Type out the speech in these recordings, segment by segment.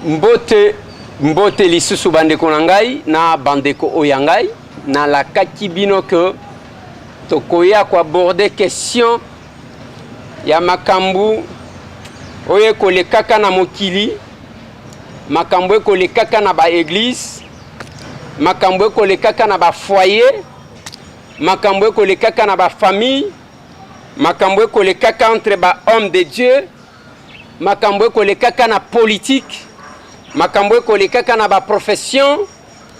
mbote lisusu bandeko na ngai na bandeko oyangai na la kakibino que tokoya ko aborder question ya makambu oye kolekaka na mokili, makambu kolekaka na ba église, makambu kolekaka na ba foyer, makambu kolekaka na ba famille, makambu kolekaka entre ba hommes de Dieu, makambu kolekaka na politique, makambu kolekaka na ba profession,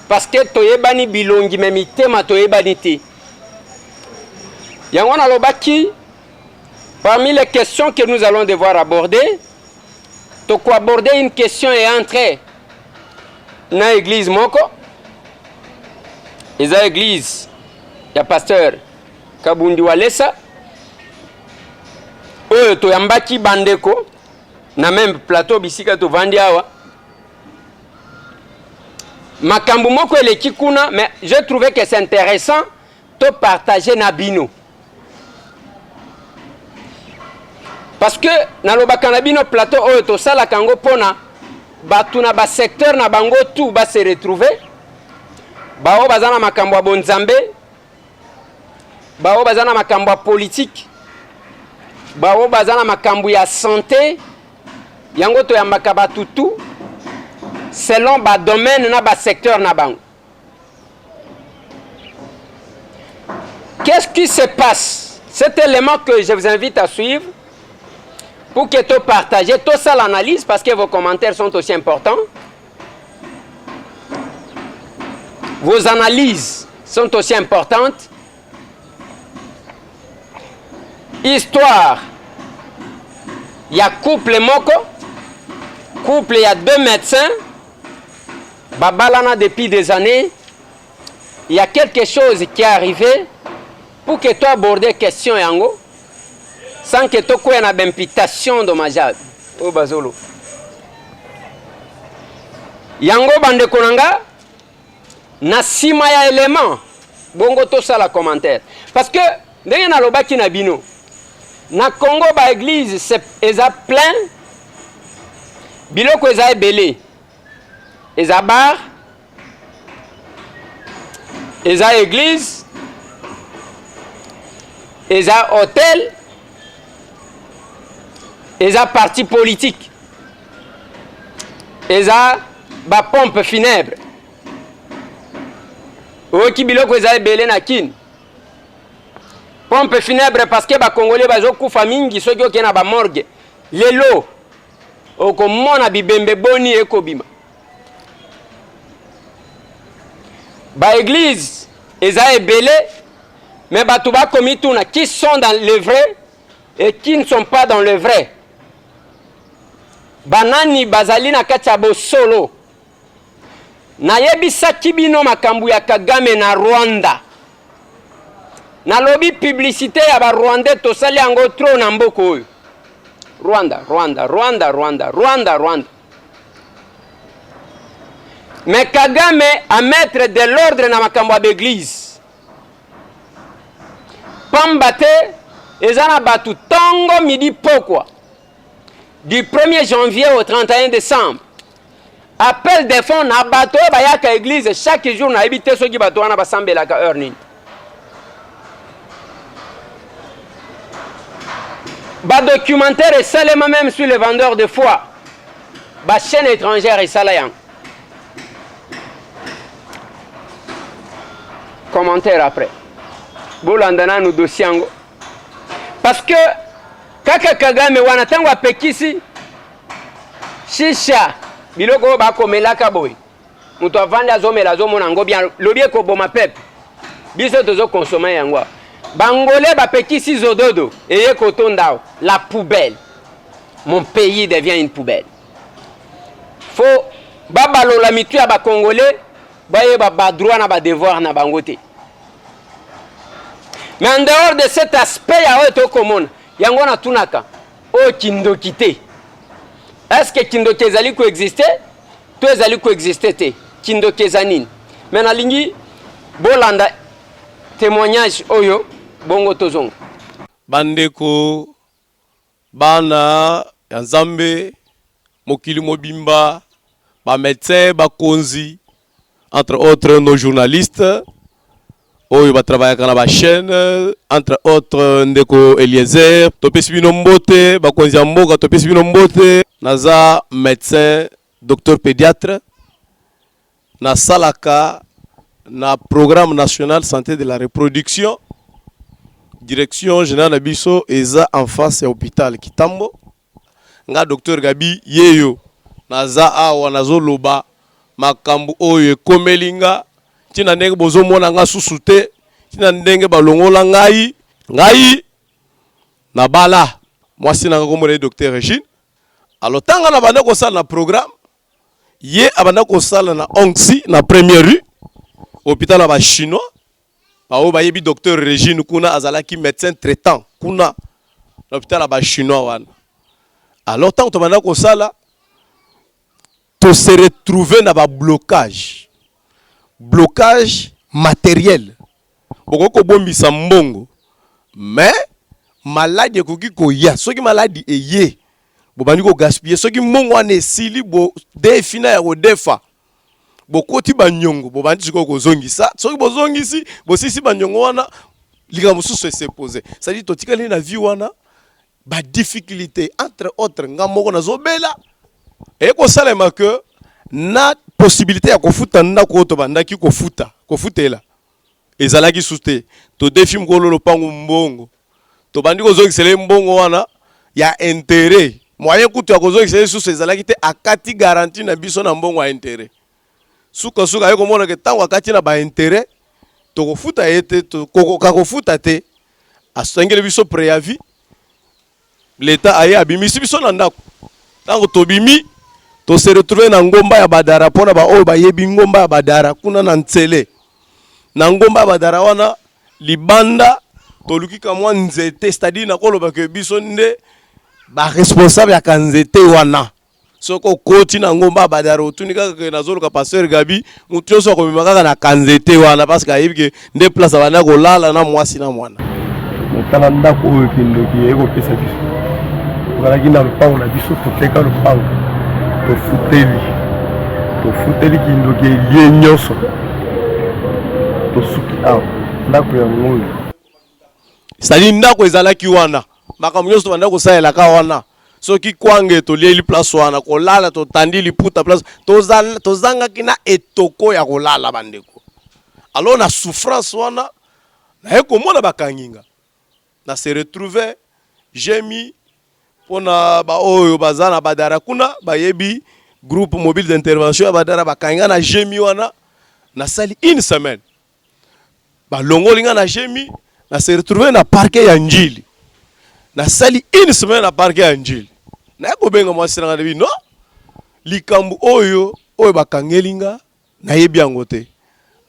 parce que toyebani bilongi memitema toyebani te. Yango na lobaki, parmi les questions que nous allons devoir aborder, toko aborder une question et entrer na église moko. Eza église ya pasteur Kabundi Walesa. Oyo to yambaki bandeko na même plateau bisika to vandi awa. Makambu moko eleki kuna, mais je trouvais que c'est intéressant de partager na bino. Parce que na lobaka na bino plateau oyo to sala kango pona batu na ba secteur na bango tout ba se retrouver. Bao bazana makambo ya bonzambe, bao bazana makambo ya politique, bao bazana makambo ya santé, yango to yambaka batu tout selon ba domaine na ba secteur na bango. Qu'est-ce qui se passe? Cet élément que je vous invite à suivre pour que tu partages tout ça l'analyse parce que vos commentaires sont aussi importants. Vos analyses sont aussi importantes. Histoire. Il y a couple moko. Couple, il y a 2 médecins. Babalana depuis des années. Il y a quelque chose qui est arrivé pour que tu abordes la question yango sans que tu aies une imputation dommageable. Oh bazolo. Yango bande konanga na sima ya élément bongo to sala commentaire parce que ndenge na lobaki na bino na Congo ba église c'est eza plein biloko eza ebele eza bar eza église eza hôtel eza parti politique eza ba pompe funèbre oki biloko eza ebele na kin pompe funèbre parce que ba congolais bazokufa mingi soki oke na ba morgue lelo okomona bibembe boni ekobima ba église eza ebele mais batu ba komituna qui sont dans le vrai et qui ne sont pas dans le vrai. Banani bazali na kati ya bosolo. Nayebisa kibino makambu ya Kagame na Rwanda. Na lobby publicité ya ba Rwandais tosali yango trop na mboko oyo. Rwanda, Rwanda, Rwanda, Rwanda, Rwanda, Rwanda. Mais Kagame a mettre de l'ordre na makambu ya l'église. Pambate ezana batu tongo midi pokwa. Du 1er janvier au 31 décembre. Appel des fonds na bato bayaka église chaque jour na habité soki bato wana basambelaka heure nini. Ba documentaire et salema même sur les vendeurs de foi. Ba chaîne étrangère et salayan. Commentaire après. Bolandana nous dossiango. Parce que kaka Kagame wana tango apekisi shisha biloko bakomelaka boy muto avanda azomela azomona ngo bien lobi ekoboma pepe biso tozo consommer yango bangolais bapekisi zododo eye kotondao la poubelle. Mon pays devient une poubelle. Faut babalola mitu ya ba congolais baye ba droit na ba devoir na bangote. Mais en dehors de cet aspect ya oto komona yango na tunaka o kindoki te. Est-ce que kindoki ezali ko exister? To ezali ko exister te. Kindoki ezanini. Mais na lingi bolanda témoignage oyo bongo tozongo. Bandeko bana ya Nzambe mokili mobimba ba médecins, ba konzi, entre autres nos journalistes, oyo ba travailler dans la chaîne, entre autres ndeko Eliezer, topesi bino mbote, ba konzi mboka topesi bino mbote, naza médecin, docteur pédiatre, na salaka na programme national santé de la reproduction, direction générale Abisso eza en face à hôpital Kitambo. Nga docteur Gabi yeyo naza awa nazo loba makambu oyo komelinga tina ndenge bozo mona nga susute tina ndenge balongola ngai na bala mwasi nanga komona docteur Regine alors tanga na banda ko sala na programme ye abanda ko sala na Onxi na première rue hôpital ba chinois bao ba yebi docteur Regine kuna azalaki médecin traitant kuna l'hôpital ba chinois wana. Alors tant que tu as ça, tu se retrouver dans un blocage matériel. Beaucoup bombi sambongo, mais maladie koki koya, ceux qui maladie eye, bobani ko gaspiller, ceux qui mongo ane sili bo defina ya defa, beaucoup ti banyongo, bobani tiko ko zongi ça, ceux qui bozongi si, bo sisi banyongo wana, liga musu se poser. Ça dit totika li na vie wana. Ba difficulté entre autres ngamoko na zobela et ko salema que na possibilité ya kofuta ndako to bandaki kofutela ezalaki souté to défi mkolo lopango mbongo to bandi ko zokisele mbongo wana ya intérêt moyen kutu ya kozokisele sous ezalaki te akati garantie na biso na mbongo ya intérêt suka yeko mona ke tango akati na ba intérêt to kofuta ete to kofuta te asengele biso préavis. L'État a abimisi biso na ndako. Tango tobimi to se retrouver na ngomba ya badara pona ba oyo ba yebi ngomba ya badara kuna na ntsele. Na ngomba ya badara wana libanda to lukika mwa nzete c'est-à-dire na koloba ke biso nde ba responsable ya kanzete wana. Soko koti na ngomba ya badara otunika ke nazoloka pasteur Gabi mutu so ko bimaka na kanzete wana parce que ayebi ke nde place bana ko lala na mwasi na mwana. Mutala ndako oyo kindoki eko pesa biso. Voilà na lupango na biso toteka lupango tofuteli kindoki elie nyonso tosuki awa ndako ya ngoyo sali ndako ezalaki wana makambo nyonso banda kosalelaka wana soki kwange tolieli place wana kolala totandi liputa place tozangaki na etoko ya kolala bandeko alors na souffrance wana naye komona bakanginga na se retrouver j'ai mis pona ba oyo bazana badara kuna bayebi groupe mobile d'intervention ya badara bakanga na jemi wana na sali une semaine ba longolinga na jemi na se retrouver na parquet ya Njili na sali une semaine na parquet ya Njili na ko benga mwasi na debi no likambu oyo bakangelinga na yebi yango te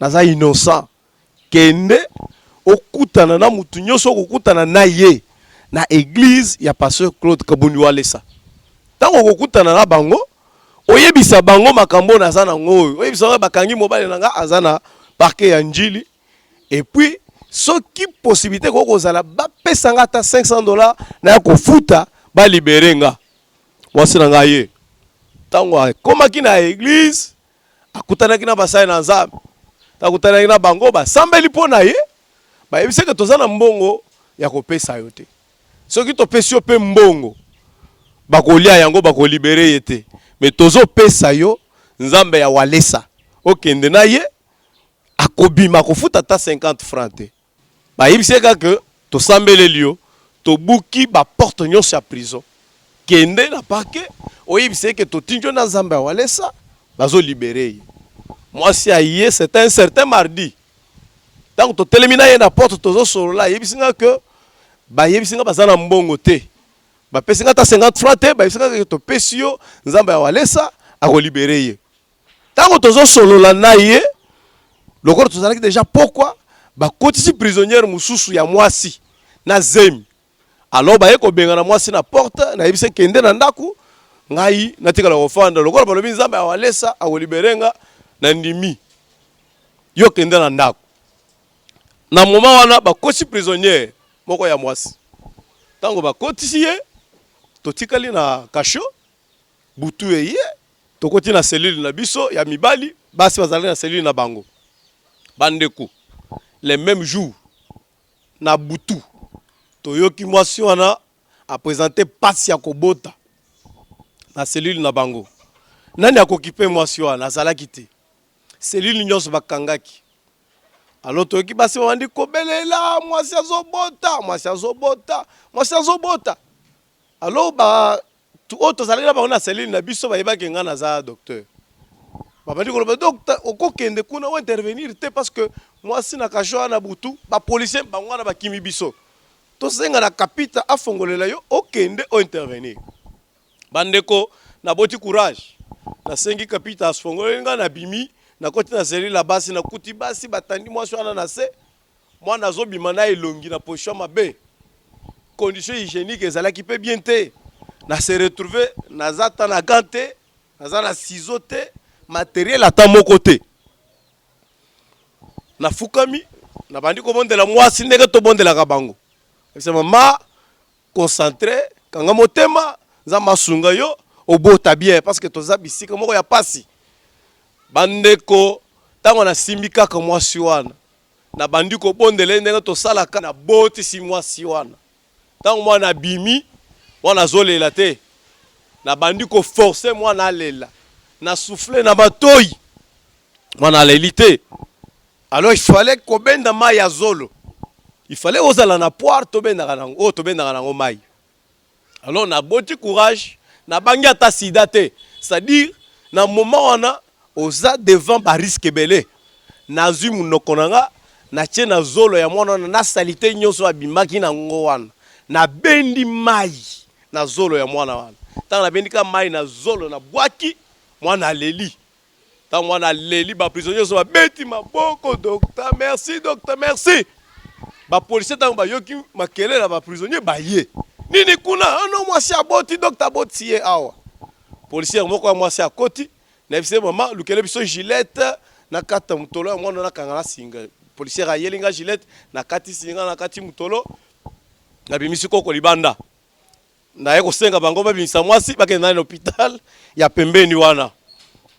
naza innocent kende okutana na mutu nyoso okutana na ye na église ya pasteur Claude Kabuni Walesa. Tango kokutana na bango, oyebisa bango makambo na zana ngoyo. Oyebisa bakangi mobile nanga azana parquet ya Njili. Et puis soki possibilité ko kozala ba pesanga ta $500 na kofuta ba liberenga. Wasi nanga ye. Tango komaki na église, akutana kina basai na nzambe. Takutana kina bango ba sambeli pona ye. Ba yebisa ke tozana mbongo ya kopesa yo te. Soki to pesi yo pe mbongo bakolia yango bakolibere yete mais tozo pesa yo nzambe ya Walesa okende na ye akobima kofuta ta 50 francs te ba yibiseka que to sambele lio to buki ba porte nyonso ya prison kende na parquet oyibiseka to tinjo na nzambe ya Walesa bazo libérer moi si aye c'est un certain mardi tant to telemina ye na porte tozo solola yibiseka que ba yebisinga bazana mbongo te ba pesinga ta 50 francs te ba yebisinga to pesio nzamba ya Walesa akolibere ye tango tozo solola na ye lokoro tozalaki déjà pourquoi ba kotisi prisonnière mususu ya mwasi na zemi alors ba yeko benga na mwasi na porte na yebise kende na ndaku ngai natikala ofanda lokoro balobi nzamba ya Walesa akoliberenga na ndimi yo kende na ndaku na moment wana ba kotisi prisonnière moko ya mwasi tango ba kotisi ye totikali na kasho butu ye tokoti na cellule na biso ya mibali basi bazali na cellule na bango bandeko les mêmes jours na butu toyoki mwasi wana a présenté pasi ya kobota na cellule na bango nani akokipe mwasi wana azalaki te cellule nyonso bakangaki alors toyoki basi bandi kobelela mwasi azobota alors ba tu auto zali na bango na cellule na biso bayebaki nga naza docteur babandi koloba docteur okokende kuna o intervenir te parce que mwasi na kajoa na butu ba policier bango wana bakimi biso tosenga na kapita afongolela yo okende o intervenir bandeko na boti courage na sengi kapita asfongolela na bimi na koti na cellule la basi na kuti basi batandi mwasi wana na se mwana azobima na elongi na position mabe condition hygiénique ezalaki pe bien te na se retrouver nazata na gante naza na ciseau te matériel ata moko te na fukami na bandi kobondela mwasi ndenge tobondelaka bango ese mama concentré kanga motema za masunga yo obota bien parce que toza bisika moko ya pasi bandeko tango na simbi kaka mwasi wana na bandi kobondela ndenge tosalaka na boti si mwasi wana tango mwana bimi mwana zolela te na bandi ko forcer mwana alela na souffler na batoyi mwana alelite alors il fallait kobenda mai ya zolo il fallait ozala na poire tobenda nango mai alors na boti courage na bangi ata sida te c'est-à-dire na moment wana oza devant ba risque belé na zui munoko nanga na tie na zolo ya mwana na salite nyonso abimaki na ngo wana na bendi mai na zolo ya mwana wana tanga na bendi ka mai na zolo na bwaki mwana leli tanga mwana leli ba prisonniers so ba beti maboko docteur merci ba policier tanga ba yoki makelela ba prisonnier ba ye nini kuna no mwasi aboti docteur boti ye awa policier moko mwasi akoti na bise mama lukele biso gilette na kata mutolo mwana na kangala singa policier ayelinga gilette na kati singa na kati mutolo na bimisi koko libanda na yeko senga bango ba bimisa mwasi bakenda na hôpital ya pembeni wana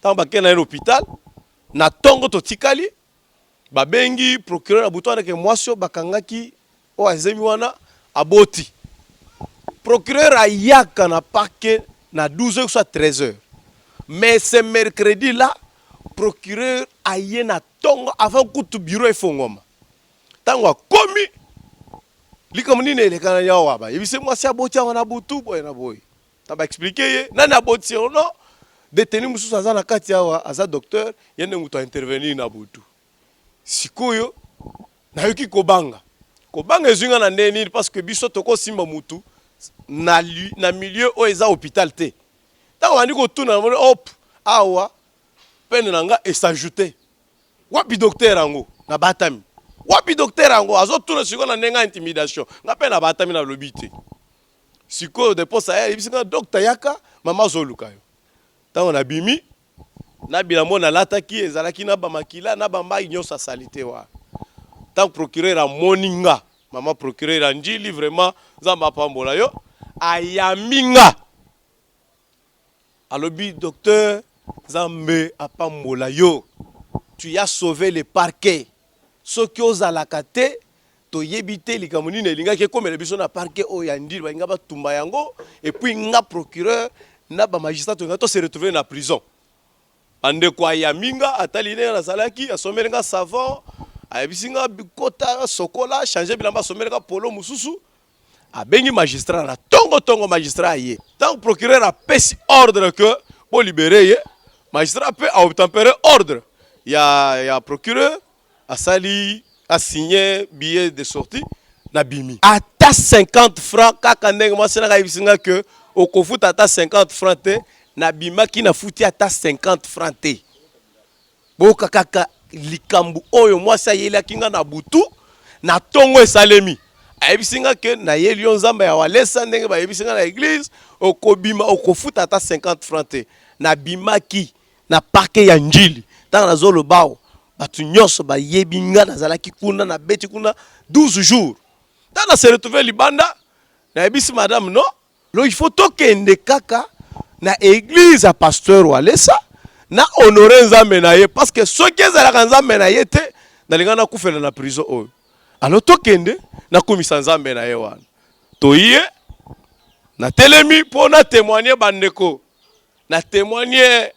tant bakenda na hôpital na tongo to tikali babengi procureur abutwana ke mwasi bakangaki o azemi wana aboti procureur ayaka na parquet na 12h soit 13h mais ce mercredi là procureur aye na tongo avant kutu bureau efongoma tango akomi likamuni ne lekana ya waba yebise mwasi aboti wana butu boy na boy taba expliquer ye nani aboti ono détenu mususu aza na kati awa aza docteur yende mutu intervenir na butu sikoyo na yoki kobanga ezinga na ndeni parce que biso toko simba mutu na milieu o eza hôpital te tango bandi kotuna hop awa pene nanga et s'ajouter wapi docteur ango na batami wapi docteur ango azotuna siko na nenga intimidation nga pe na batami na lobité siko de posa ya bisinga docteur yaka mama zoluka yo tango na bimi na bilamo na lataki ezalaki na bamakila na bamba nyonso salite wa tant procureur a moninga mama procureur a njili vraiment zamba pambola yo ayaminga alobi docteur Zambe apambola yo tu as sauvé le parquet ce qui ozalaka te to yebite likamoni ne linga ke komela biso na parquet o ya ndili ba ngaba tumba yango et puis nga procureur na ba magistrat to se retrouver na prison ande kwa ya minga atali na salaki asomelenga savon abisinga bikota sokola changer bilamba somelenga polo mususu abengi magistrat na tongo magistrat ye tant procureur a pesi ordre que pour libérer ye magistrat peut obtempérer ordre ya procureur a sali a signé billet de sortie na bimi ata 50 francs kaka ndenge moi sena kayibisinga que okofuta ata 50 francs te na bima ki na futi ata 50 francs te boka kaka likambu oyo moi sa yela kinga na butu na tongo esalemi ayibisinga que na yeli nzamba ya walesa ndenge ba yibisinga na église okobima okofuta ata 50 francs te na bima ki na parquet ya njili tanga na zolo bao batu nyonso ba yebinga na zalaki kuna na beti kuna 12 jours tanga se retrouver libanda na yebisi madame non lo il faut tokende kaka na église à pasteur Walesa na honorer nzambe na ye parce que soki ezalaka nzambe na ye te nalinga na kufela na prison oyo. Alors tokende na komisa nzambe na ye wana. Toye na telemi pour na témoigner bandeko. Na témoigner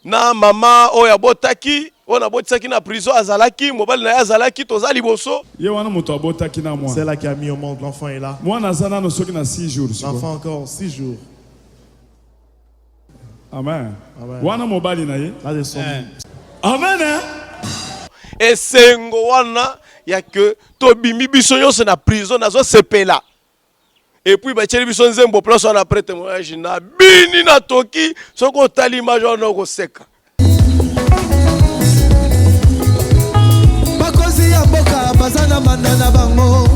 na mama oya botaki ona botisaki na prison azalaki mobali na azalaki tozali boso ye wana moto abotaki na moi. C'est là qui a mis au monde, l'enfant est là. Moi nazana no soki na 6 jours. L'enfant encore 6 jours. Amen. Amen. Wana mobali na ye. Là, son... Amen. esengo wana ya que tobimi biso nyonso na prison nazo sepela. Et puis bacheli biso nzembo place wana après témoignage na bini na toki soko tali image wana ko seka. Bakozi ya mboka bazana mandana bango.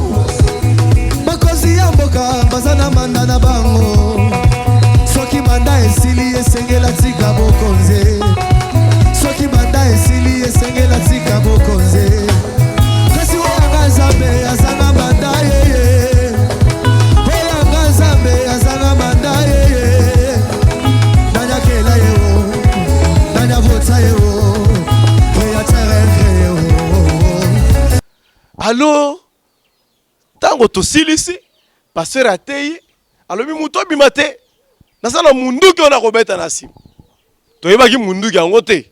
Bakozi ya mboka bazana mandana bango. Soki manda esili esengela tika bokonze. Soki manda esili esengela tika bokonze. Kasi wanga zambe azanga manda yeye. Wanga zambe azanga manda yeye. Nanya kela yeo. Nanya vota yeo. Oya terenge yeo. Allo tango to silisi pasteur atei alobi muto bimate nasala munduki ona kobeta na sim toyebaki munduki yango te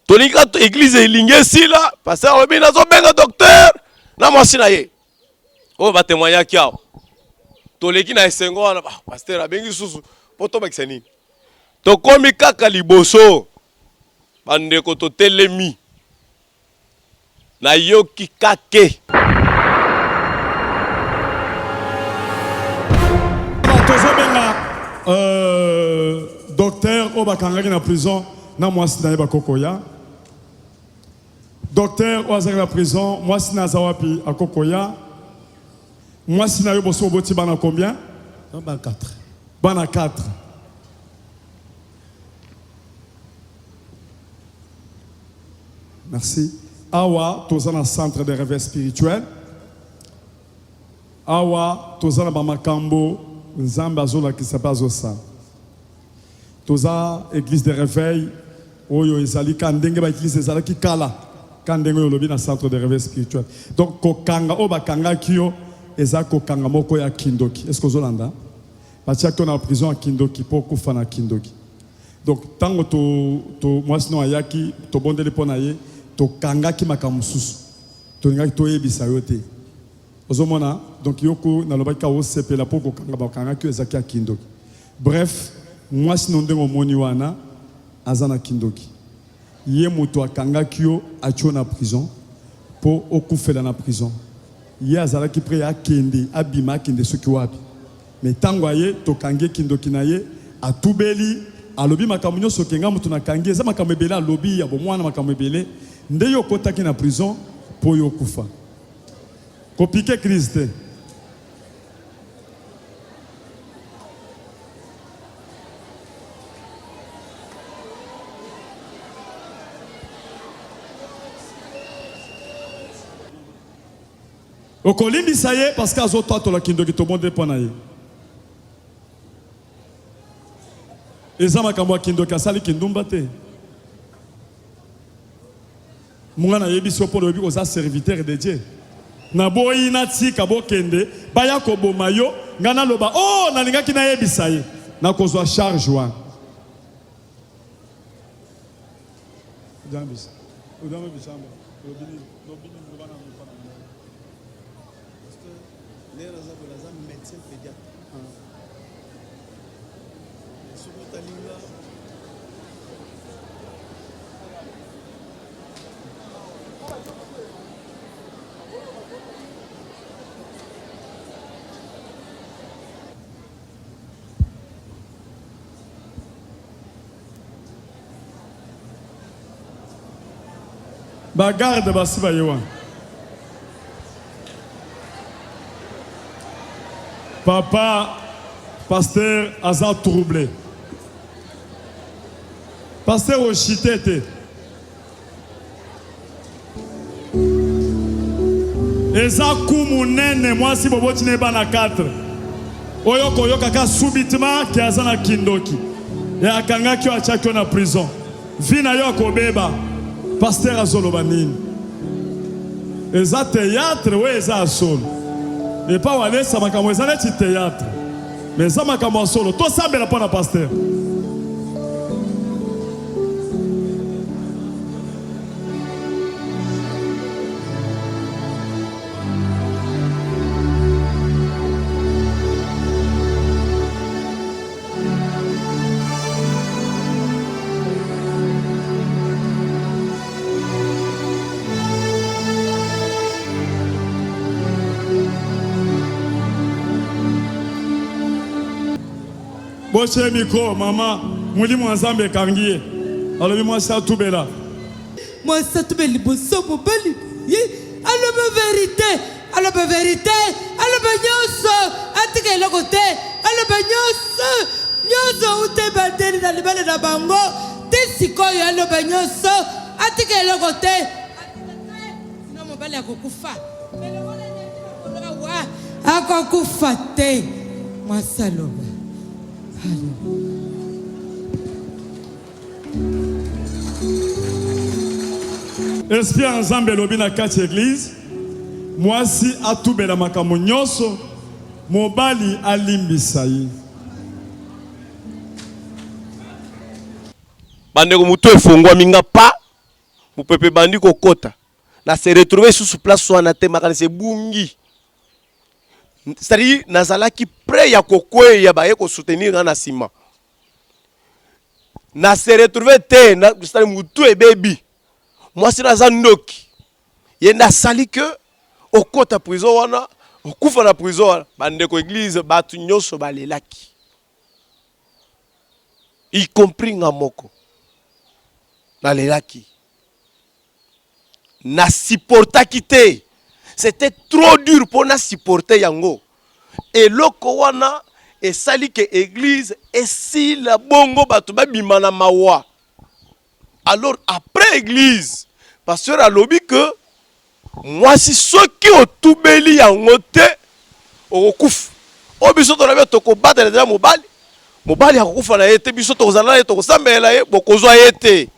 tolinga to église elinge sila pasteur alobi nazo benga docteur na mwasi na ye o ba témoignaki awo toleki na esengo wana pasteur abengi susu po tobakisa nini tokomi kaka liboso bandeko totelemi na yoki kake tozobenga docteur oyo bakangaki na prison na mwasi na ye bakokoya. Docteur oyo azalaki na prison mwasi na aza wapi akokoya. Mwasi na yo boso oboti bana combien? Bana 4. Bana 4. Merci. Awa toza na centre de réveil spirituel. Awa toza na bamakambo nzambe azolakisa mpe azosala. Toza église de réveil oyo ezali ka ndenge baéglise ezalaki kala ka ndenge oyo lobi na centre de réveil spirituel. Donc kokanga oyo bakangaki yo eza kokanga moko ya kindoki. Est-ce que ozolanda? Batiaki na prison ya kindoki mpo kufa na kindoki. Donc tango to mwasi no ayaki tobondeli mpo na ye tokangaki makambo mosusu tolingaki toyebisa yo te ozomona donc yoko nalobaki osepela mpo kokanga bakangaki oyo ezaki ya kindoki. Bref mwasi no ndenge omoni wana aza na kindoki ye moto akangaki yo atio na prison mpo okufela na prison ye azalaki pre akende abima akende soki wapi me ntango aye tokangi kindoki na ye atubeli alobi makambo nyonso kenga moto nakangi eza makambo ebele alobi ya bomwana makambo ebele nde yo kotaki na prison po yo kufa kopike crise te. okolimbisa ye parce que azotatola kindoki tobonde mpo na ye eza makambo ya kindoki asali kindumba te. Mungana yebisi opo lobi oza serviteur de Dieu. Na boyi na tika bokende baya koboma yo ngana loba oh nalingaki na yebisa ye na kozwa charge wana. Jambis. Udame bisamba. Lobini lobana mfana. Parce que les raza médecin pédiatre. Sur talinga bagarde basi bayewa papa pasteur aza troublé pasteur ochité te eza kumu nene mwasi boboti ne bana 4 Oyo koyoka ka subitement ki azana kindoki. Ya akanga ki achaki na prison. Vina yo kobeba. Pasteur azoloba nini? Eza théâtre ou eza solo. Et pas wale sa makambo eza neti théâtre. Mais eza makambo solo. To sambela pona pasteur. Boche miko mama mulimu nzambe kangiye alobi mwasi atubela mwasi atubela liboso mobali alobe vérité alobe vérité alobe nyonso atika eloko te alobe nyonso ute bandeli na libale na bango te sikoyo alobe nyonso atika eloko te sino mobali akokufa akokufa te mwasi aloba. Esprit ensemble lobi na kati église mwasi atubela makambo nyonso mobali alimbisa ye bandeko mutu efungwa minga pa mupepe bandi kokota na se retrouver sous place wana te makanisi ebungi c'est-à-dire nazalaki prêt ya kokweya baye kosoutenir nga na nsima na se retrouver te c'est-à-dire mutu ebebi mwasi naza ndoki ye nasali ke okota prison wana okufa na prison wana bandeko église batu nyonso balelaki y compris nga moko nalelaki na supportaki te. C'était trop dur pour na supporter yango. Et loko wana esali ke église esi la bongo batu babima na mawa. Alors après église, pasteur alobi que moi si soki otubeli yango te okufa. O biso to na be to ko battre déjà mobali akufa na yete biso to kozala ye to kosambela ye bokozwa yete.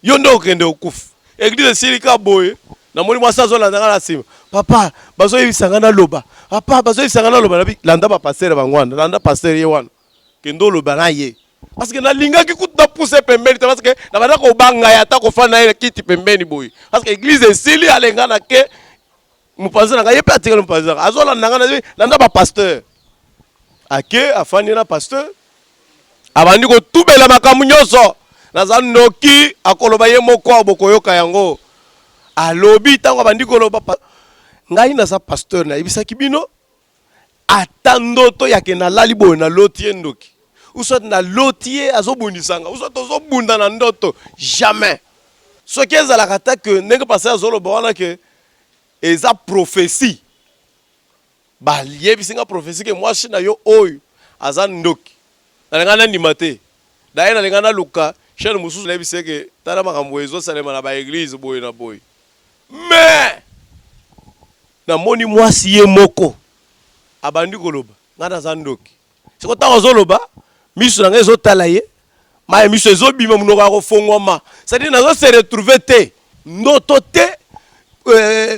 Yo ndo okende okufa. Église silika boye na moni mwasa zo landa na sima. Papa bazo yebisanga na loba. Papa bazo yebisanga na loba landa ba pasteur bangwana, landa pasteur ye wana. Kendo loba na ye. Parce que na linga ki kuta pousser pembeni parce que na bana ko banga ya ta ko fana ye kiti pembeni boye. Parce que église esili alenga na ke mupanza na ye patika mupanza. Azo landa na landa ba pasteur. Ake afani na pasteur. Abandi ko tubela makamu nyonso. Naza ndoki akoloba ye moko bokoyoka yango. Alobi tango abandi koloba ngai na sa pasteur na ibisaki bino atandoto yake na lali boye na lotie ndoki. Usot na lotie azobundisanga. Usot ozobunda na ndoto jamais. Ce qui est à la kata que ndenge passer azoloba wana ke eza prophétie. Ba yebisinga prophétie ke moi na yo oyo aza ndoki. Na ngana ndimate. Daye na ngana luka chene mususu na biseke tala makambo ezo salema na ba église boye na boye. Mais na moni mwasi ye moko abandi koloba ngana za ndoki. Siko tango zoloba miso na ngezo tala ye ma miso ezo bima munoko akofongwama. C'est-à-dire nazo se retrouver te ndoto te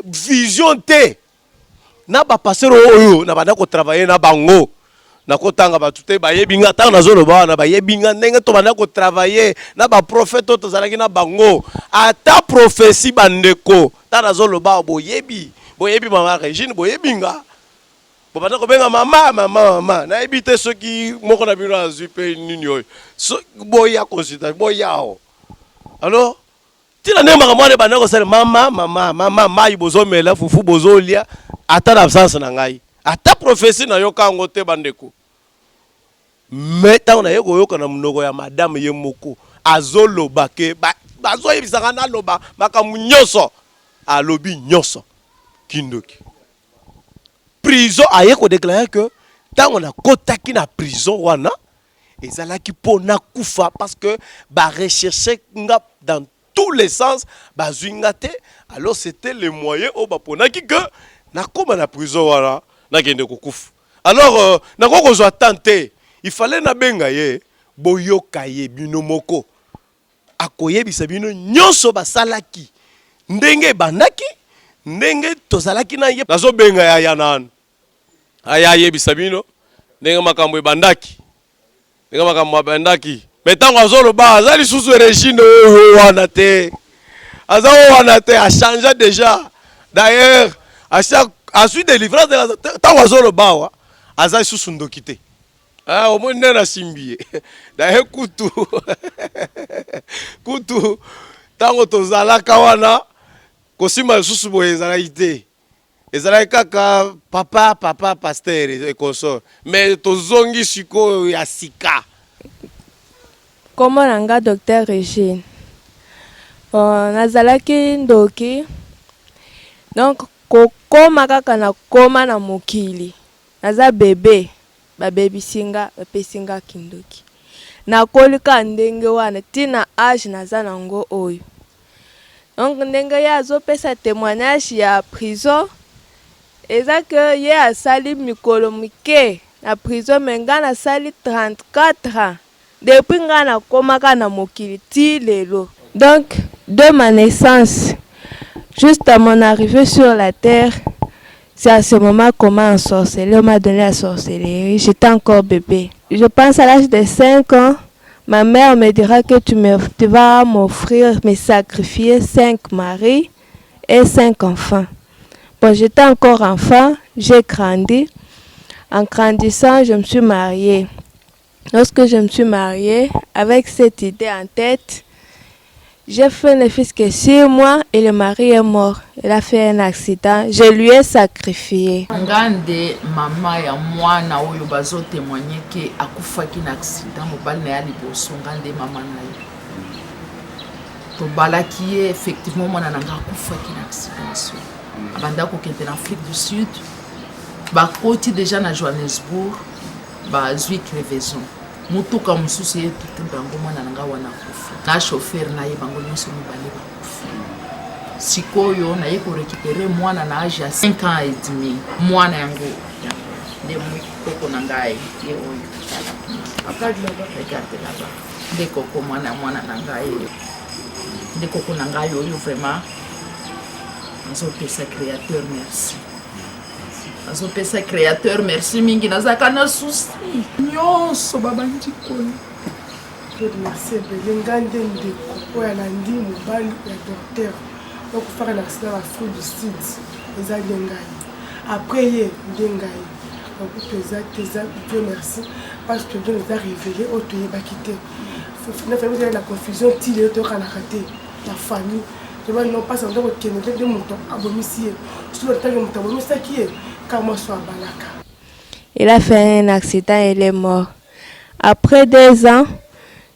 vision te na ba passer oyo na banda ko travailler na bango. Na kotanga batute bayebinga tanga nazoloba na bayebinga ndenge to banda ko travailler na ba prophète to zalaki na bango ata prophétie bandeko tanga nazoloba boyebi mama Regine boyebinga bo banda ko benga mama na ebite soki moko na bino azui pe nini oyo so boya consultation boyao. Alors tina ne makamane banda ko sala mama mai bozomela fufu bozolia ata na absence na ngai ata prophétie na yoka ngo te bandeko. Mais tant na yeko yoka na mnogo ya madame ye moko azoloba ke bazo yebisanga na loba makamu nyonso alobi nyonso kindoki. Prison ayeko déclarer que tant on a kotaki na prison wana ezalaki pona kufa parce que ba rechercher nga dans tous les sens bazwinga te. Alors c'était le moyen au baponaki que na koma na prison wana na kende kokufa. Alors, nako kozwa tante, il fallait na benga ye, boyoka ye bino moko. Akoyebisa bino nyonso basalaki. Ndenge bandaki, ndenge tozalaki na ye. Nazo benga ya yanan. Aya yebisa bino, ndenge makambo bandaki. Ndenge makambo bandaki. Metango azolo ba, azali susu régime wana te. Azalo wana te a changé déjà. D'ailleurs, à suite de livrance de la tant azolo ba, azali susu ndokite. Ah, au moins nena simbié. D'ailleurs kutu. Kutu tango tozala kawana kosima susu boye ezalaite. Ezalai kaka papa pasteur et consort. Mais tozongi siko ya sika. Comment nanga docteur Régine? Nazalaki ndoki. Donc kokoma kaka na koma na mokili. Naza bébé. Ba baby singa, ba pesinga kindoki. Na kolika ndenge wana tina âge naza nango oyo. Donc ndenge ya azopesa témoignage ya prison. Eza que ye asali mikolo mike na prison menga na sali 34 ans. Depuis nga na komaka na mokili ti lelo. Donc de ma naissance juste à mon arrivée sur la terre, c'est à ce moment qu'on m'a ensorcelé, on m'a donné la sorcellerie. J'étais encore bébé. Je pense à l'âge de 5 ans, ma mère me dira que tu vas m'offrir, me sacrifier 5 maris et 5 enfants. Bon, j'étais encore enfant, j'ai grandi. En grandissant, je me suis mariée. Lorsque je me suis mariée, avec cette idée en tête, j'ai fait le fils que 6 mois et le mari est mort. Il a fait un accident. Je lui ai sacrifié. Ngande mama ya mwana oyo bazo témoigner que akufaki na accident mobali na ya liboso ngande mama na ye. To balaki effectivement mwana nanga akufaki na accident so. Abanda ko kente na Afrique du Sud. Ba koti déjà na Johannesburg. Ba zui crevaison. Mutuka mususu ye tutu bango mwana nanga wana kufa. Na chauffeur na ye bango nyonso mibale bakufa. Sikoyo na ye ko récupérer mwana na âge ya 5 ans et demi. Mwana yango de mukoko nanga ye oyo. Regarde là-bas. De koko mwana nanga ye. De koko nanga yo vraiment. Nous pesa créateur merci. Nous pesa créateur merci mingi nazaka na souci. Nyonso babandi koyo. Merci Belengande ndeko ya landi mobali ya docteur. Donc faire l'accident à Afrique du Sud. Eza ndengai. Après ye ndengai. Donc teza Dieu merci parce que Dieu nous a révélé auto yebakité. Faut faire la confusion tile to kana raté la famille. Je vais non pas sans donc que nous de mouton abomisier. Sur le temps de mouton abomisier qui est car moi soit balaka. Il a fait un accident et il est mort. Après 2 ans,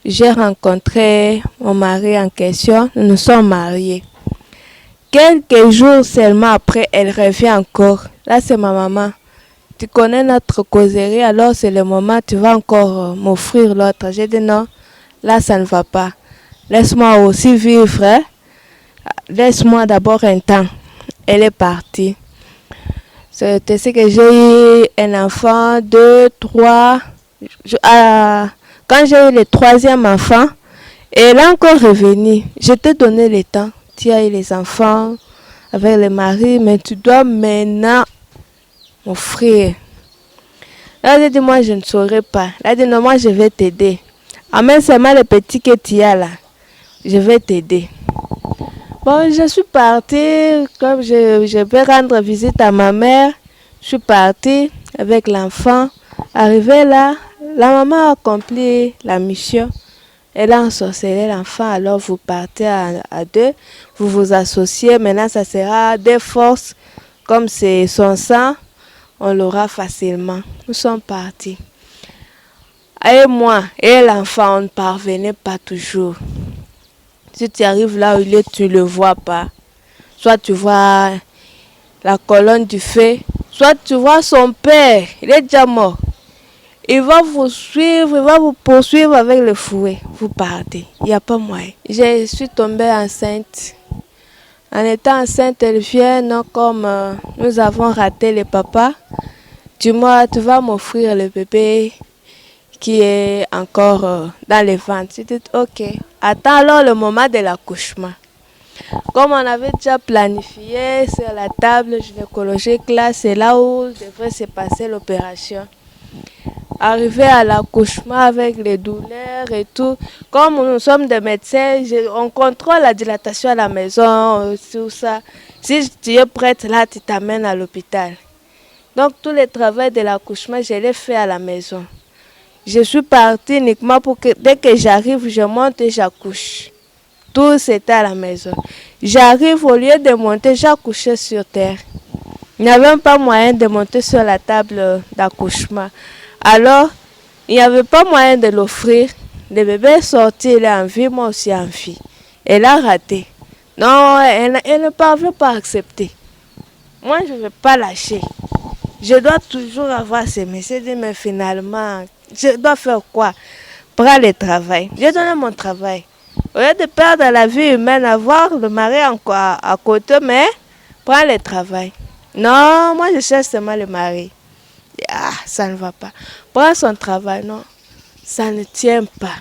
j'ai rencontré mon mari en question. Nous nous sommes mariés. Quelques jours seulement après, elle revient encore. Là, c'est ma maman. Tu connais notre causerie, alors c'est le moment, tu vas encore m'offrir l'autre. J'ai dit non, là, ça ne va pas. Laisse-moi aussi vivre. Hein? Laisse-moi d'abord un temps. Elle est partie. C'est ce que j'ai eu un enfant, 2, 3. Quand j'ai eu le 3e enfant, elle est encore revenue. Je t'ai donné le temps. Tu as eu les enfants avec le mari, mais tu dois maintenant m'offrir. Là, j'ai dit, moi, je ne saurais pas. Elle a dit, non, moi, je vais t'aider. Amène seulement le petit que tu as là. Je vais t'aider. Bon, je suis partie, comme je vais rendre visite à ma mère. Je suis partie avec l'enfant. Arrivée là, la maman a accompli la mission. Elle a ensorcelé l'enfant, alors vous partez à 2, vous vous associez. Maintenant, ça sera des forces, comme c'est son sang, on l'aura facilement. Nous sommes partis. Et moi et l'enfant, on ne parvenait pas toujours. Si tu arrives là où il est, tu ne le vois pas. Soit tu vois la colonne du feu, soit tu vois son père, il est déjà mort. Il va vous suivre, il va vous poursuivre avec le fouet. Vous partez. Il n'y a pas moyen. Je suis tombée enceinte. En étant enceinte, elle vient, non, comme nous avons raté le papa. tu vas m'offrir le bébé qui est encore dans les ventres. J'ai dit, ok, attends alors le moment de l'accouchement. Comme on avait déjà planifié sur la table gynécologique, là, c'est là où devrait se passer l'opération. Arrivé à l'accouchement avec les douleurs et tout, comme nous sommes des médecins, on contrôle la dilatation à la maison, tout ça. Si tu es prête, là, tu t'amènes à l'hôpital. Donc, tout le travail de l'accouchement, je l'ai fait à la maison. Je suis partie uniquement pour que dès que j'arrive, je monte et j'accouche. Tout c'était à la maison. J'arrive, au lieu de monter, j'accouchais sur terre. Il n'y avait même pas moyen de monter sur la table d'accouchement. Alors, il n'y avait pas moyen de l'offrir. Le bébé est sorti, il est en vie, moi aussi en vie. Elle a raté. Non, elle ne parvient pas à accepter. Moi, je ne vais pas lâcher. Je dois toujours avoir ces messieurs, mais finalement, je dois faire quoi? Prends le travail. J'ai donné mon travail. Au lieu de perdre la vie humaine, avoir le mari à côté, mais prends le travail. Non, moi je cherche seulement le mari. Ah, ça ne va pas. Prends son travail, non. Ça ne tient pas.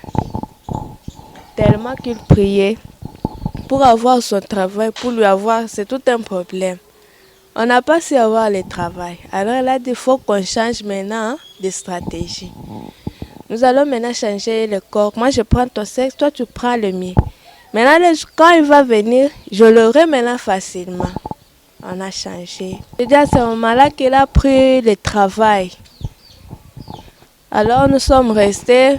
Tellement qu'il priait pour avoir son travail, pour lui avoir, c'est tout un problème. On n'a pas su avoir le travail. Alors là, il faut qu'on change maintenant de stratégie. Nous allons maintenant changer le corps. Moi, je prends ton sexe, toi, tu prends le mien. Maintenant, quand il va venir, je l'aurai maintenant facilement. On a changé. C'est à ce moment-là qu'il a pris le travail. Alors, nous sommes restés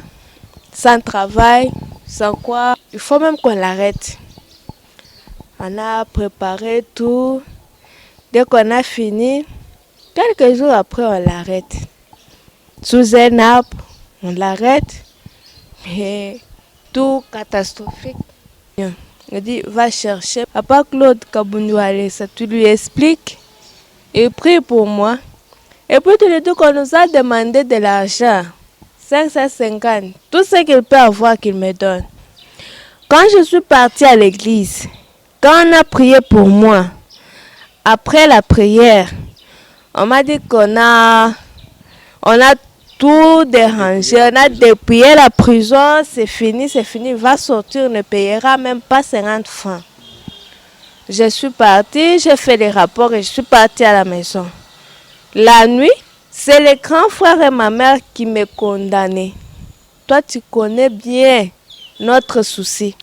sans travail, sans quoi. Il faut même qu'on l'arrête. On a préparé tout. Dès qu'on a fini, quelques jours après, on l'arrête. Sous un arbre, on l'arrête. Mais tout catastrophique. Il dit, va chercher. Papa Claude Kabundouale, ça tu lui expliques. Il prie pour moi. Et puis tu lui dis qu'on nous a demandé de l'argent. 550. Tout ce qu'il peut avoir qu'il me donne. Quand je suis partie à l'église, quand on a prié pour moi, après la prière, on m'a dit qu'on a tout dérangé, on a dépouillé la prison, c'est fini, il va sortir, ne payera même pas 50 francs. Je suis partie, j'ai fait les rapports et je suis partie à la maison. La nuit, c'est les grands frères et ma mère qui me condamnaient. Toi, tu connais bien notre souci.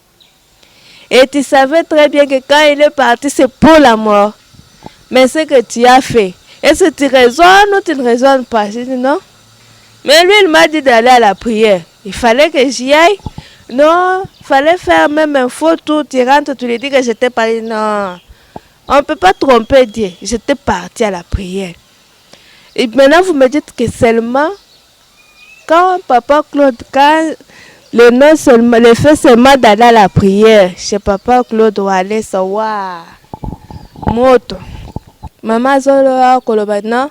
Et tu savais très bien que quand il est parti, c'est pour la mort. Mais ce que tu as fait, est-ce que tu raisonnes ou tu ne raisonnes pas? J'ai dit non. Mais lui, il m'a dit d'aller à la prière. Il fallait que j'y aille. Non, il fallait faire même un faux tour. Tu rentres, tu lui dis que j'étais parti. Non, on ne peut pas tromper Dieu. J'étais parti à la prière. Et maintenant, vous me dites que seulement, quand Papa Claude, quand le fait seulement d'aller à la prière, chez Papa Claude, ou aller ça, waouh, moto. Maman Zolo koloba non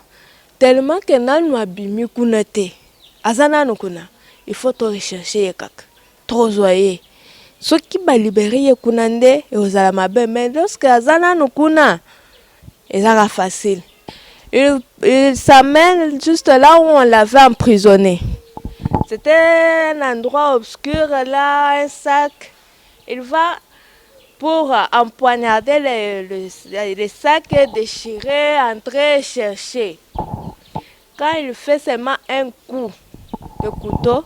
tellement que nanu abimi kuna te azana no kuna il faut to rechercher kaka trop joyeux ceux qui ba libérer kuna nde et aux alamabe mais lorsque azana no kuna ezaka facile il s'amène juste là où on l'avait emprisonné. C'était un endroit obscur là, un sac. Il va pour empoignarder les sacs, déchirer, entrer, chercher. Quand il fait seulement un coup de couteau,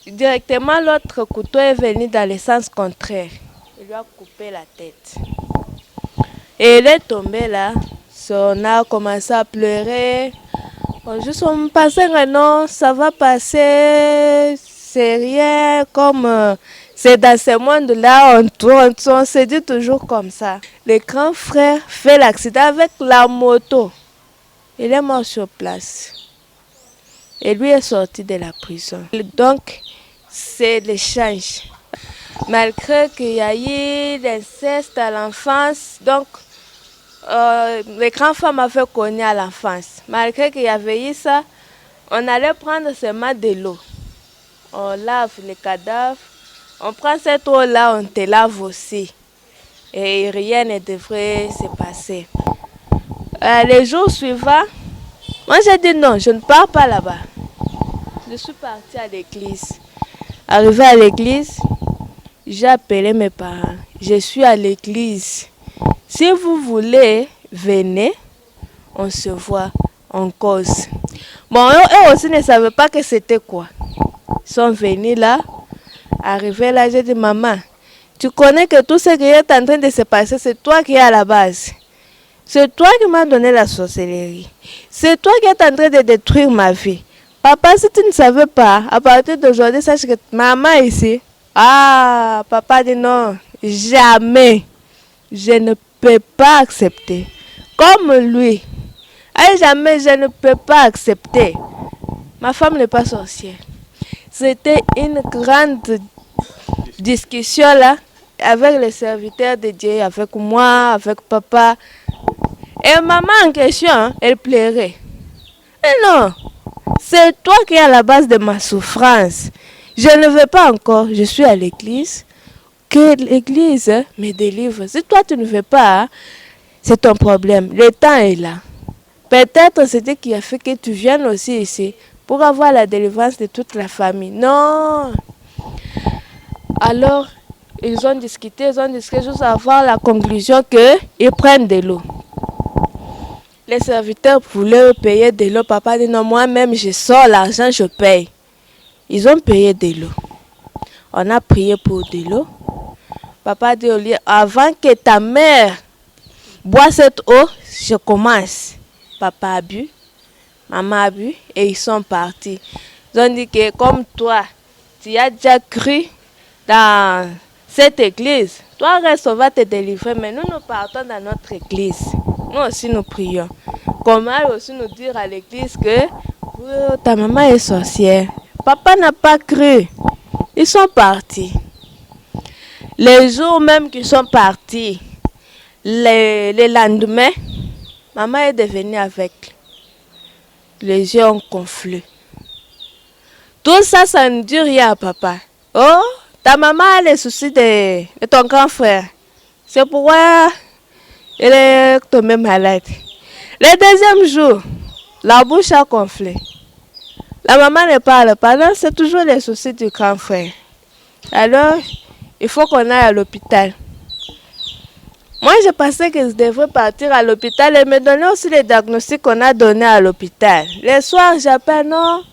directement l'autre couteau est venu dans le sens contraire. Il lui a coupé la tête. Et il est tombé là. On a commencé à pleurer. Juste on me passait non, ça va passer, c'est rien comme... C'est dans ce monde-là, on se dit toujours comme ça. Le grand frère fait l'accident avec la moto. Il est mort sur place. Et lui est sorti de la prison. Donc, c'est l'échange. Malgré qu'il y a eu l'inceste à l'enfance, donc, les grandes femmes avaient connu à l'enfance. Malgré qu'il y avait eu ça, on allait prendre seulement de l'eau. On lave les cadavres. On prend cette eau-là, on te lave aussi. Et rien ne devrait se passer. Les jours suivants, Moi, j'ai dit non, je ne pars pas là-bas. Je suis partie à l'église. Arrivé à l'église, j'ai appelé mes parents. Je suis à l'église. Si vous voulez, venez, on se voit, on cause. Bon, eux aussi ne savaient pas que c'était quoi. Ils sont venus là. Arrivé là, j'ai dit, maman, tu connais que tout ce qui est en train de se passer, c'est toi qui es à la base. C'est toi qui m'as donné la sorcellerie. C'est toi qui es en train de détruire ma vie. Papa, si tu ne savais pas, à partir d'aujourd'hui, sache que maman ici. Ah, papa dit non, jamais. Je ne peux pas accepter. Comme lui. Ah, jamais, je ne peux pas accepter. Ma femme n'est pas sorcière. C'était une grande discussion là, avec les serviteurs de Dieu, avec moi, avec papa. Et maman en question, elle plairait. Mais non, c'est toi qui es à la base de ma souffrance. Je ne veux pas encore, je suis à l'église. Que l'église me délivre. Si toi tu ne veux pas, c'est ton problème. Le temps est là. Peut-être c'était qui a fait que tu viennes aussi ici pour avoir la délivrance de toute la famille. Non. Alors, ils ont discuté jusqu'à avoir la conclusion qu'ils prennent de l'eau. Les serviteurs voulaient payer de l'eau. Papa dit non, moi-même je sors l'argent, je paye. Ils ont payé de l'eau. On a prié pour de l'eau. Papa dit au lieu, avant que ta mère boive cette eau, je commence. Papa a bu, maman a bu et ils sont partis. Ils ont dit que comme toi, tu as déjà cru dans cette église, toi reste, on va te délivrer, mais nous partons dans notre église. Nous aussi nous prions. Comment aussi nous dire à l'église que ta maman est sorcière. Papa n'a pas cru. Ils sont partis. Les jours même qu'ils sont partis, le lendemain, maman est devenue aveugle. Les yeux ont gonflé. Tout ça, ça ne dit rien à papa. Oh, ta maman a les soucis de ton grand frère. C'est pourquoi elle est tombée malade. Le deuxième jour, la bouche a gonflé. La maman ne parle pas. Non, c'est toujours les soucis du grand frère. Alors, il faut qu'on aille à l'hôpital. Moi, je pensais que je devrais partir à l'hôpital et me donner aussi les diagnostics qu'on a donnés à l'hôpital. Le soir, j'appelle, non,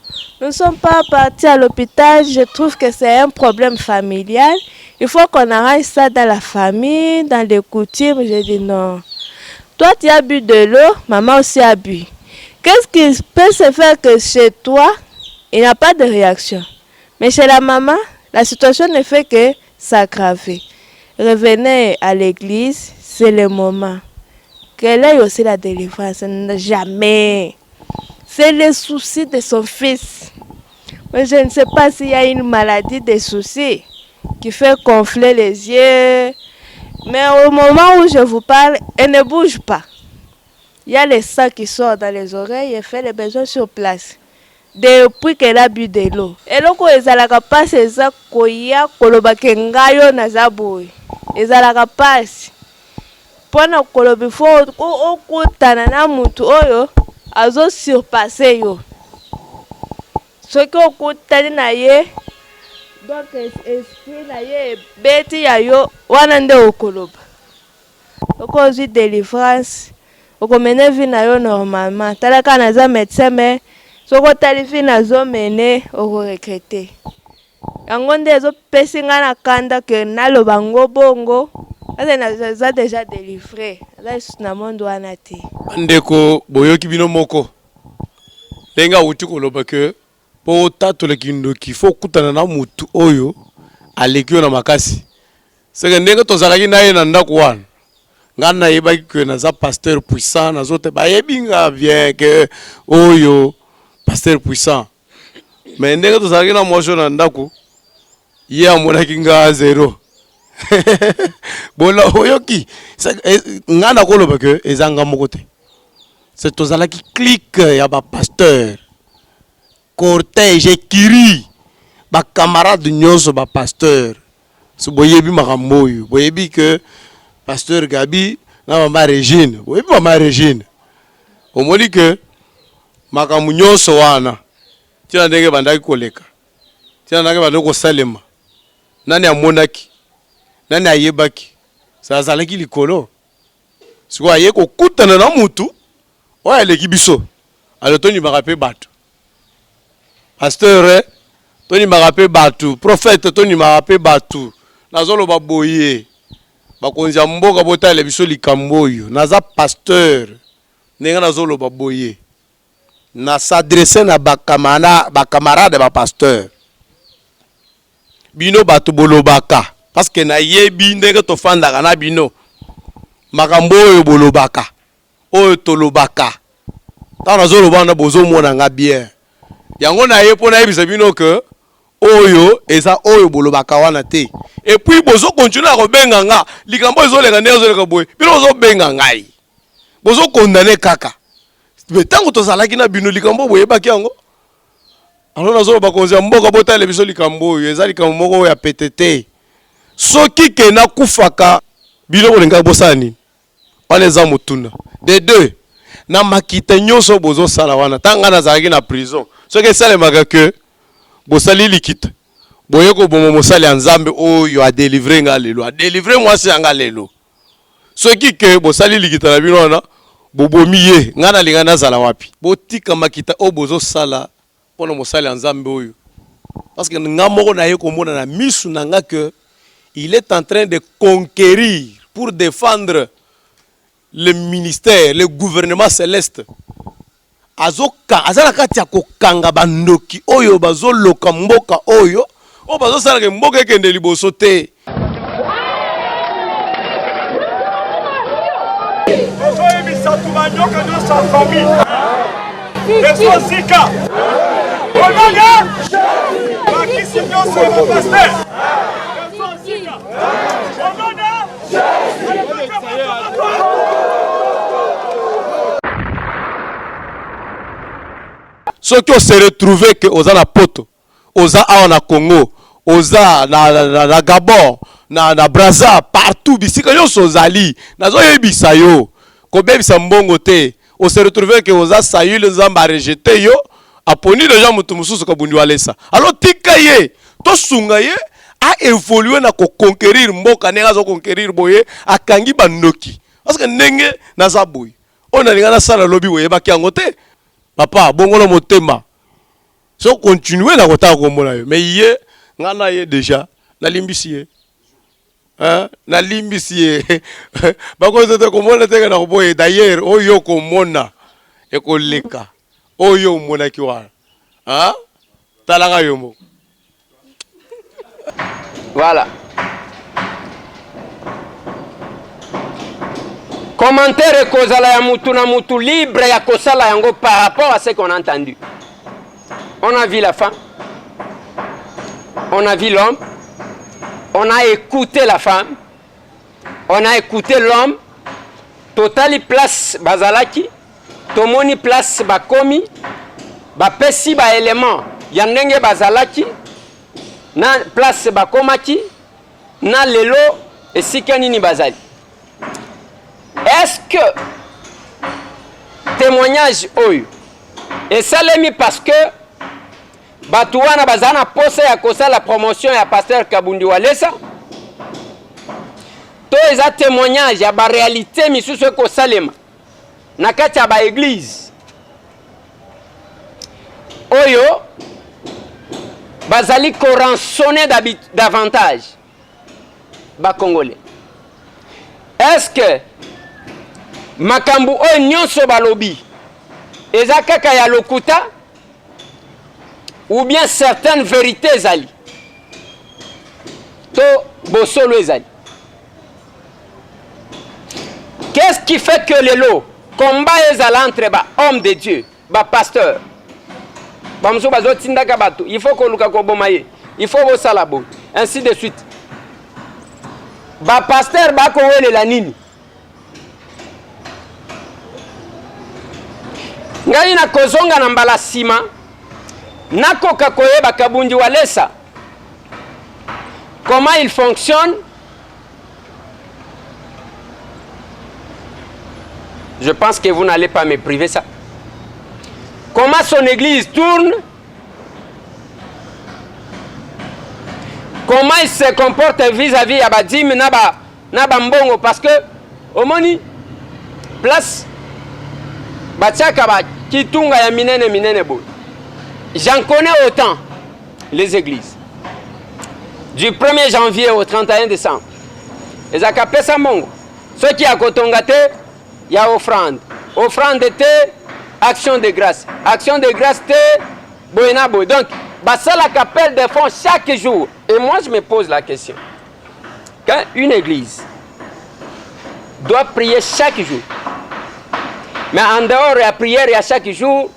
nous ne sommes pas partis à l'hôpital. Je trouve que c'est un problème familial. Il faut qu'on arrange ça dans la famille, dans les coutumes. J'ai dit non. Toi, tu as bu de l'eau, maman aussi a bu. Qu'est-ce qui peut se faire que chez toi, il n'y a pas de réaction? Mais chez la maman, la situation ne fait que s'aggraver. Revenez à l'église, c'est le moment. Qu'elle ait aussi la délivrance, jamais. C'est le souci de son fils. Mais je ne sais pas s'il y a une maladie des soucis qui fait gonfler les yeux. Mais au moment où je vous parle, elle ne bouge pas. Il y a le sang qui sort dans les oreilles et fait les besoins sur place. Depuis qu'elle a bu de l'eau. Et là, quand elle a passé, elle a kolobakengayo na zaboui. Elle a passé. Pendant que il faut okutana na mutu oyo azo surpasser yo. Ce que okutani na ye, donc esprit na ye beti ya yo wana nde okoloba. Okozwi délivrance, okomene vie na yo normalement. Talaka na za médecin mais soko talifi na zo mene okoregrete. Yango nde ezopesi nga na kanda ke naloba ngo bongo. Eza déjà délivré. Là, je na monde wana te. Ndeko boyoki bino moko. Lenga uti koloba ke po tatole kindoki fo kutana na mutu oyo alekio na makasi. Seke ndenge tozalaki na ye na ndako wana. Ngana yebaki ke na za pasteur puissant na zote ba yebinga bien ke oyo pasteur puissant. Mais ndenge tozalaki na mojo na ndako ye amonaki nga zero. Bola oyoki ngana koloba ke ezanga moko te. C'est tozala ki clique ya ba pasteur cortège kiri ba camarade nyonso ba pasteur so boyebi makambo oyo boyebi ke pasteur Gabi na mama Regine boyebi mama Regine omoni ke makambo nyonso wana tina ndenge bandaki koleka tina ndenge bandaki kosalema nani amonaki nani ayebaki azalaki likolo sikoyo aye kokutana na mutu oyo aleki biso alo tondimaka mpe bato pasteur tondimaka mpe bato prophète tondimaka mpe bato nazoloba boye bakonzi ya mboka botala biso likambo oyo naza pasteur ndenge nazoloba boye na s'adresse na bakamarade bapasteur bino bato bolobaka parce que nayebi ndenge tofandaka na bino makambo oyo bolobaka oyo tolobaka ntango nazoloba na bozomona nga bien yango naye mpo nayebisa bino ke oyo eza oyo bolobaka wana te et puis bozo continue na kobenga nga likambo ezoleka ndenge ezoleka boye bino bozobenga ngai bozokondane kaka me ntango tozalaki na bino likambo boyebaki yango alors nazoloba bakonzi ya mboka botala biso likambo oyo eza likambo moko oyo ya pete te soki ke nakufaka bino bolingaki bosala nini wana eza motuna de deux na makita nyonso bozosala wana ntango nazalaki na prison soki esalemaka ke bosali likita boye koboma mosali ya nzambe oyo adelivre nga lelo adelivre mwasi yanga lelo soki ke bosali likita na bino wana bobomi ye nga nalinga nazala wapi botika makita oyo bozosala mpona mosali ya nzambe oyo parce que nga moko naye komona na misu na nga que il est en train de conquérir pour défendre le ministère, le gouvernement céleste. Aza na kati ya kokanga bandoki oyo bazoloka mboka oyo o bazosala ke mboka ekende liboso te. Ozoyebisa tubanyoka nyonso ya famille ezosika onaga bakisi nyonso ya bapaster ezosika onona soki on se retrouve que oza na poto oza awa na Congo oza na Gabon na Brazza partout bisika nyonso ozali nazoyebisa yo kobebisa mbongo te on se retrouve que oza Sayule nzamba rejeté yo aponi déjà mutu mususu kabundi walesa alors tika ye to sunga ye a évoluer na ko conquérir mboka nenga zo conquérir boye akangi bandoki parce que ndenge naza boye on alinga na sala lobi boye baki yango te papa bongola motema so continuer na kota komona yo mais ye ngana ye déjà na limbisi ye na limbisi ye bako zote komona te na boye d'ailleurs oyo komona ekoleka oyo mona ki wana talaka yo mo. Voilà. Commentaire kozala ya mutu na mutu libre ya kosala yango par rapport à ce qu'on a entendu. On a vu la femme, on a vu l'homme, on a écouté la femme, on a écouté l'homme, totali place bazalaki, tomoni place bakomi, bapesi ba élément, yandenge bazalaki, na place bakomaki, na lelo esika nini bazali. Est-ce que témoignage oyo esalemi parce que batu wana bazana posa ya kosa la promotion ya pasteur Kabundi Walesa to eza témoignage ya ba réalité misusu ko salema na kati ya ba église oyo bazali ko rançonner davantage ba congolais. Est-ce que makambu oyo nyonso balobi eza kaka ya lokuta ou bien certaines vérités ezali to bosolo ezali? Qu'est-ce qui fait que lelo combat ezala entre ba homme de Dieu ba pasteur bamuso bazotindaka bato il faut koluka koboma ye il faut bosala bo ainsi de suite ba pasteur bakowelela nini? Ngai na kozonga na mbala sima nakoka koyeba Kabundi Walesa comment il fonctionne. Je pense que vous n'allez pas me priver ça. comment son église tourne, comment il se comporte vis-à-vis à Badim Naba Mbongo, parce que au moni place Batiaka Kitunga ya minene bo. J'en connais autant les églises. Du 1er janvier au 31 décembre. Et ça capé ça Mbongo. Ceux qui a Kotongate, il y a offrande. Offrande était action de grâce. Action de grâce était Boenabo. Donc, ça la capelle des fonds chaque jour. Et moi, je me pose la question. Quand une église doit prier chaque jour, mais en dehors de la prière, il y a chaque jour,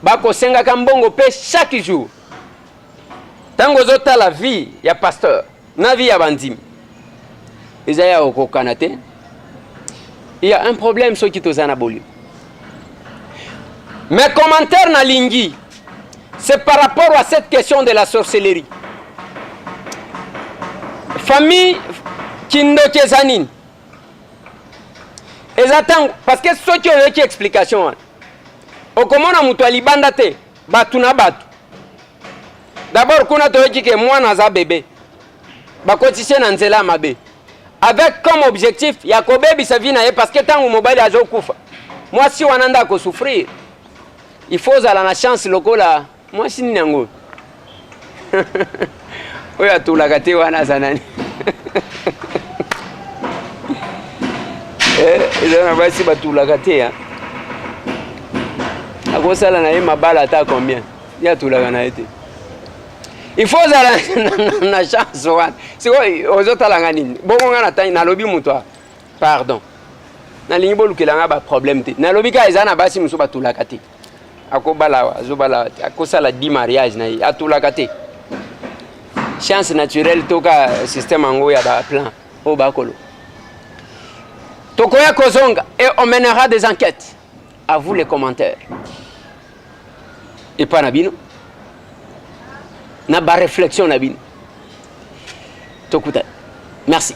Bako Senga Kambongo paie chaque jour. Tant que vous la vie, il y a pasteur, la vie, il y a bandim. Il y a un problème sur qui est anaboli. Mes commentaires na Lingui, c'est par rapport à cette question de la sorcellerie. Famille Kindoke Zanin. Et j'attends, parce que ceux qui ont une explication, au comment on a mutuali bandate, batuna batu. D'abord, qu'on a dit que moi, naza bébé, bakotise nanzela mabe. Avec comme objectif, Yakobe Bisavina, parce que tant que mobile a Jokufa, moi si on a à souffrir, il faut avoir la chance locola. Moi si n'yango. Oui, à tout la gâte wana zanani. Ils ont pas si tout la gâte hein. À quoi ça la ma balle attaque combien? Il y a tout la ganaïté. Il faut la chance. C'est quoi aux autres langanines? Bon, on a atteint na lobby moutoir. Pardon. Na lingbo lukelanga ba problème te. Na lobby ka ezana basi musoba tout la gâte. Akobala zobala akosala 10 mariage na a tout la gâte. Chance naturelle toka système ango ya ba plan au bakolo. Tokoya Kozonga et on mènera des enquêtes. À vous les commentaires. Et pas Nabino. N'a pas réflexion Nabino. Tokuta. Merci.